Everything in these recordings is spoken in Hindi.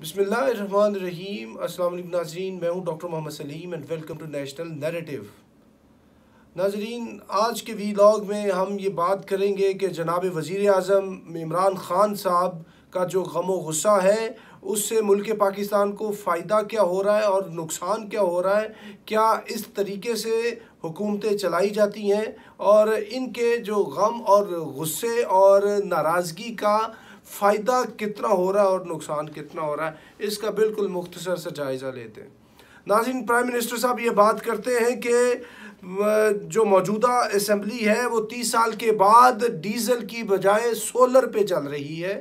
बिस्मिल्लाहिर्रहमानिर्रहीम। अस्सलाम वालेकुम नाज़रीन, मैं हूं doctor Mohammad Salim and welcome to national narrative. नाज़रीन, आज के वीलॉग में हम ये बात करेंगे कि जनाब वज़ीर आज़म इमरान ख़ान साहब का जो गम व गुस्सा है उससे मुल्क पाकिस्तान को फ़ायदा क्या हो रहा है और नुकसान क्या हो रहा है। क्या इस तरीके से हुकूमतें चलाई जाती हैं और इनके जो गम और गुस्से और नाराज़गी का फ़ायदा कितना हो रहा है और नुकसान कितना हो रहा है, इसका बिल्कुल मुख्तसर से जायज़ा लेते हैं। नाज़रीन, प्राइम मिनिस्टर साहब ये बात करते हैं कि जो मौजूदा असम्बली है वो 30 साल के बाद डीज़ल की बजाय सोलर पे चल रही है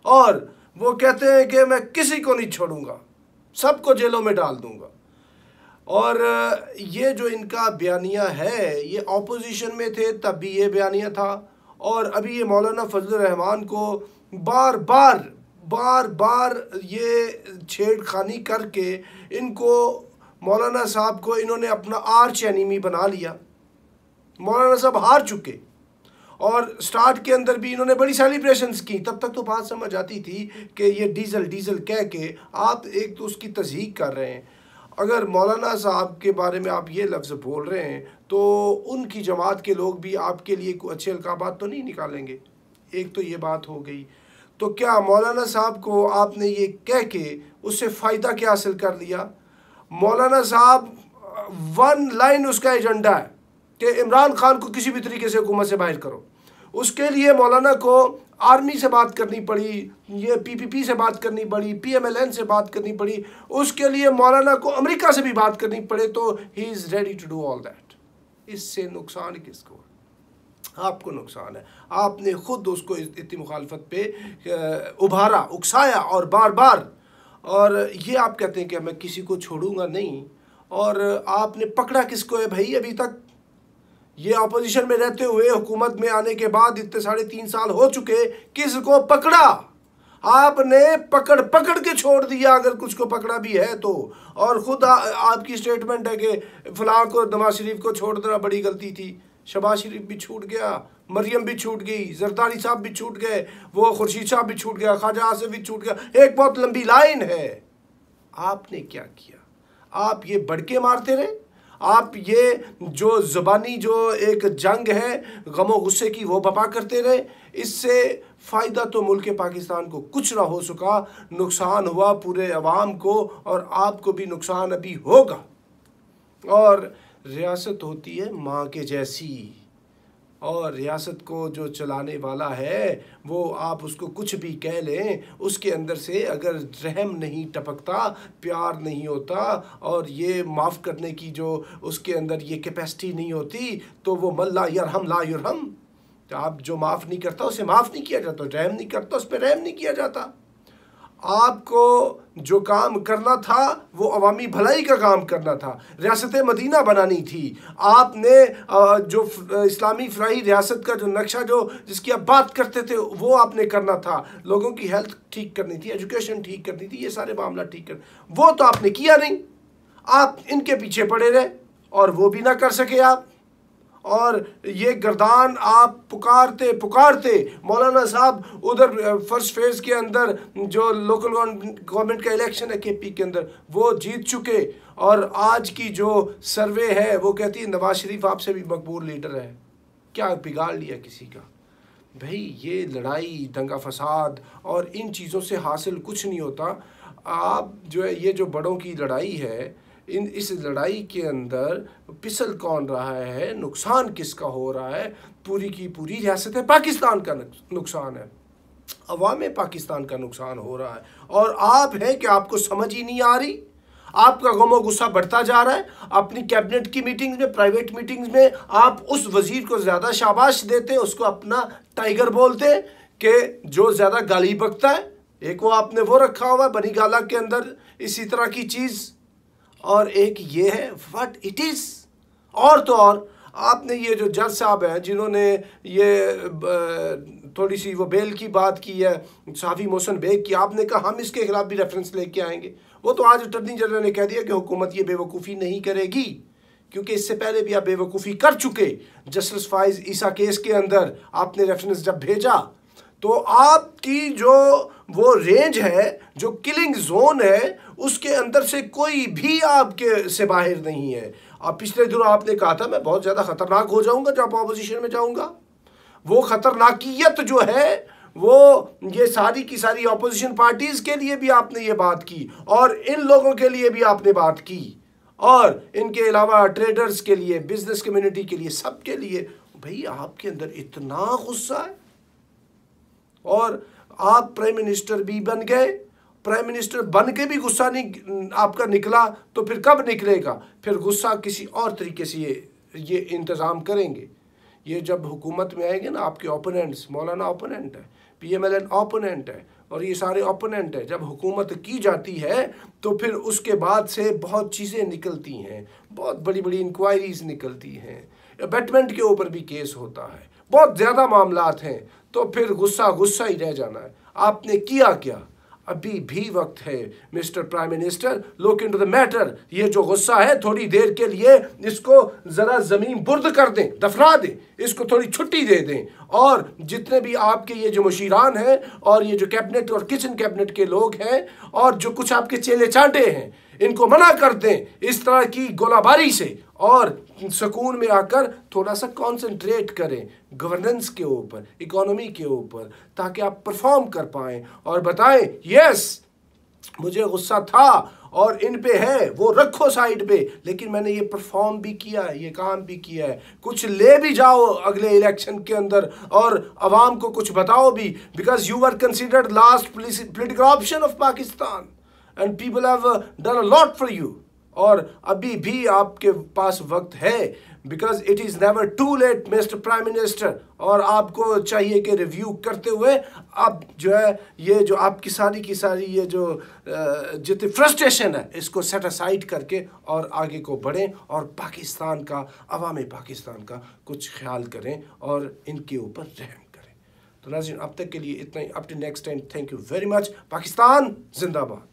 और वो कहते हैं कि मैं किसी को नहीं छोड़ूंगा, सबको जेलों में डाल दूंगा। और ये जो इनका बयानिया है, ये ऑपोजिशन में थे तब भी ये बयानिया था और अभी ये मौलाना फजल रहमान को बार बार ये छेड़खानी करके इनको, मौलाना साहब को इन्होंने अपना आर्च एनिमी बना लिया। मौलाना साहब हार चुके और स्टार्ट के अंदर भी इन्होंने बड़ी सेलिब्रेशंस की। तब तक तो बात समझ आती थी कि ये डीज़ल कह के आप एक तो उसकी तज़हीक कर रहे हैं। अगर मौलाना साहब के बारे में आप ये लफ्ज़ बोल रहे हैं तो उनकी जमात के लोग भी आपके लिए कोई अच्छे अलकाबात तो नहीं निकालेंगे। एक तो ये बात हो गई। तो क्या मौलाना साहब को आपने ये कह के उससे फ़ायदा क्या हासिल कर लिया? मौलाना साहब वन लाइन उसका एजेंडा है कि इमरान खान को किसी भी तरीके से हुकूमत से बाहर करो। उसके लिए मौलाना को आर्मी से बात करनी पड़ी, ये पीपीपी से बात करनी पड़ी, पीएमएलएन से बात करनी पड़ी, उसके लिए मौलाना को अमेरिका से भी बात करनी पड़े, तो he is ready to do all that. इससे नुकसान किसको? आपको नुकसान है। आपने खुद उसको इतनी मुखालफत पे उभारा, उकसाया और बार बार, और ये आप कहते हैं कि मैं किसी को छोड़ूंगा नहीं। और आपने पकड़ा किसको है भाई? अभी तक ये अपोजिशन में रहते हुए हुकूमत में आने के बाद इतने 3.5 साल हो चुके, किसको पकड़ा? आपने पकड़ के छोड़ दिया, अगर कुछ को पकड़ा भी है तो। और खुद आपकी स्टेटमेंट है कि फलां को, नवाज शरीफ को छोड़ देना बड़ी गलती थी। शहबाज शरीफ भी छूट गया, मरियम भी छूट गई, जरदारी साहब भी छूट गए, वो खुर्शीद साहब भी छूट गया, ख्वाजा आसिफ भी छूट गया, एक बहुत लंबी लाइन है। आपने क्या किया? आप ये बड़के मारते रहे। आप ये जो ज़बानी जो एक जंग है गमो गुस्से की, वो बपा करते रहे। इससे फ़ायदा तो मुल्क पाकिस्तान को कुछ ना हो सका, नुकसान हुआ पूरे अवाम को और आपको भी नुकसान अभी होगा। और रियासत होती है माँ के जैसी, और रियासत को जो चलाने वाला है वो आप उसको कुछ भी कह लें, उसके अंदर से अगर रहम नहीं टपकता, प्यार नहीं होता और ये माफ़ करने की जो उसके अंदर ये कैपेसिटी नहीं होती, तो वो मल्ला यरहम ला युरहम। तो आप जो माफ़ नहीं करता उसे माफ़ नहीं किया जाता, रहम नहीं करता उस पर रहम नहीं किया जाता। आपको जो काम करना था वो अवामी भलाई का काम करना था, रियासत मदीना बनानी थी। आपने जो इस्लामी फ़राही रियासत का जो नक्शा, जो जिसकी आप बात करते थे, वो आपने करना था। लोगों की हेल्थ ठीक करनी थी, एजुकेशन ठीक करनी थी, ये सारे मामला ठीक कर, वो तो आपने किया नहीं। आप इनके पीछे पड़े रहे और वो भी ना कर सके आप। और ये गर्दान आप पुकारते मौलाना साहब उधर फर्स्ट फेज़ के अंदर जो लोकल गवर्नमेंट का इलेक्शन है केपी के अंदर, वो जीत चुके। और आज की जो सर्वे है वो कहती है नवाज शरीफ आपसे भी मकबूल लीडर है। क्या बिगाड़ लिया किसी का? भाई ये लड़ाई, दंगा फसाद और इन चीज़ों से हासिल कुछ नहीं होता। आप जो है, ये जो बड़ों की लड़ाई है, इस लड़ाई के अंदर पिसल कौन रहा है, नुकसान किसका हो रहा है? पूरी की पूरी रियासत पाकिस्तान का नुकसान है, अवाम पाकिस्तान का नुकसान हो रहा है। और आप हैं कि आपको समझ ही नहीं आ रही। आपका गमो गुस्सा बढ़ता जा रहा है। अपनी कैबिनेट की मीटिंग्स में, प्राइवेट मीटिंग्स में आप उस वजीर को ज़्यादा शाबाश देते, उसको अपना टाइगर बोलते कि जो ज़्यादा गाली बकता है। एक वो आपने वो रखा हुआ है बनी गाला के अंदर इसी तरह की चीज़, और एक ये है व्हाट इट इज़। और तो और आपने ये जो जज साहब हैं जिन्होंने ये थोड़ी सी वो बेल की बात की है, साफ़ी मोहसिन बेग की, आपने कहा हम इसके खिलाफ भी रेफरेंस लेके आएंगे। वो तो आज अटॉर्नी जनरल ने कह दिया कि हुकूमत ये बेवकूफ़ी नहीं करेगी, क्योंकि इससे पहले भी आप बेवकूफ़ी कर चुके। जस्टिस फाइज ईसा केस के अंदर आपने रेफरेंस जब भेजा तो आपकी जो वो रेंज है, जो किलिंग जोन है, उसके अंदर से कोई भी आपके से बाहर नहीं है। अब पिछले दिनों आपने कहा था मैं बहुत ज़्यादा खतरनाक हो जाऊंगा जब अपोजिशन में जाऊंगा। वो खतरनाकियत जो है वो ये सारी की सारी अपोजिशन पार्टीज के लिए भी आपने ये बात की और इन लोगों के लिए भी आपने बात की और इनके अलावा ट्रेडर्स के लिए, बिजनेस कम्युनिटी के लिए, सबके लिए। भाई आपके अंदर इतना गुस्सा है और आप प्राइम मिनिस्टर भी बन गए। प्राइम मिनिस्टर बन के भी गुस्सा नहीं आपका निकला तो फिर कब निकलेगा? फिर गुस्सा किसी और तरीके से ये इंतज़ाम करेंगे। ये जब हुकूमत में आएंगे ना, आपके ओपोनेंट्स, मौलाना ओपोनेंट है, PMLN ओपोनेंट है और ये सारे ओपोनेंट है, जब हुकूमत की जाती है तो फिर उसके बाद से बहुत चीज़ें निकलती हैं, बहुत बड़ी बड़ी इंक्वायरीज निकलती हैं, अबेटमेंट के ऊपर भी केस होता है, बहुत ज़्यादा मामलात हैं। तो फिर गुस्सा गुस्सा ही रह जाना है। आपने किया क्या? अभी भी वक्त है mister prime minister, look into the matter. ये जो गुस्सा है थोड़ी देर के लिए इसको ज़रा ज़मीन बुर्द कर दें, दफना दें, इसको थोड़ी छुट्टी दे दें और जितने भी आपके ये जो मुशीरान हैं और ये जो कैबिनेट और किचन कैबिनेट के लोग हैं और जो कुछ आपके चेले चांटे हैं, इनको मना कर दें इस तरह की गोलाबारी से और सुकून में आकर थोड़ा सा कंसंट्रेट करें गवर्नेंस के ऊपर, इकोनॉमी के ऊपर, ताकि आप परफॉर्म कर पाएं और बताएं यस मुझे गुस्सा था और इन पे है, वो रखो साइड पे, लेकिन मैंने ये परफॉर्म भी किया है, ये काम भी किया है। कुछ ले भी जाओ अगले इलेक्शन के अंदर और अवाम को कुछ बताओ भी, because you are considered last political option of Pakistan and people have done a lot for you. और अभी भी आपके पास वक्त है, because it is never too late mister prime minister. और आपको चाहिए कि रिव्यू करते हुए अब जो है ये जो आपकी सारी की सारी ये जो जितनी फ्रस्ट्रेशन है इसको सेट असाइड करके और आगे को बढ़ें और पाकिस्तान का, अवाम पाकिस्तान का कुछ ख्याल करें और इनके ऊपर रहम करें। तो नाज़रीन अब तक के लिए इतना ही। Up to next time, thank you very much. Pakistan जिंदाबाद।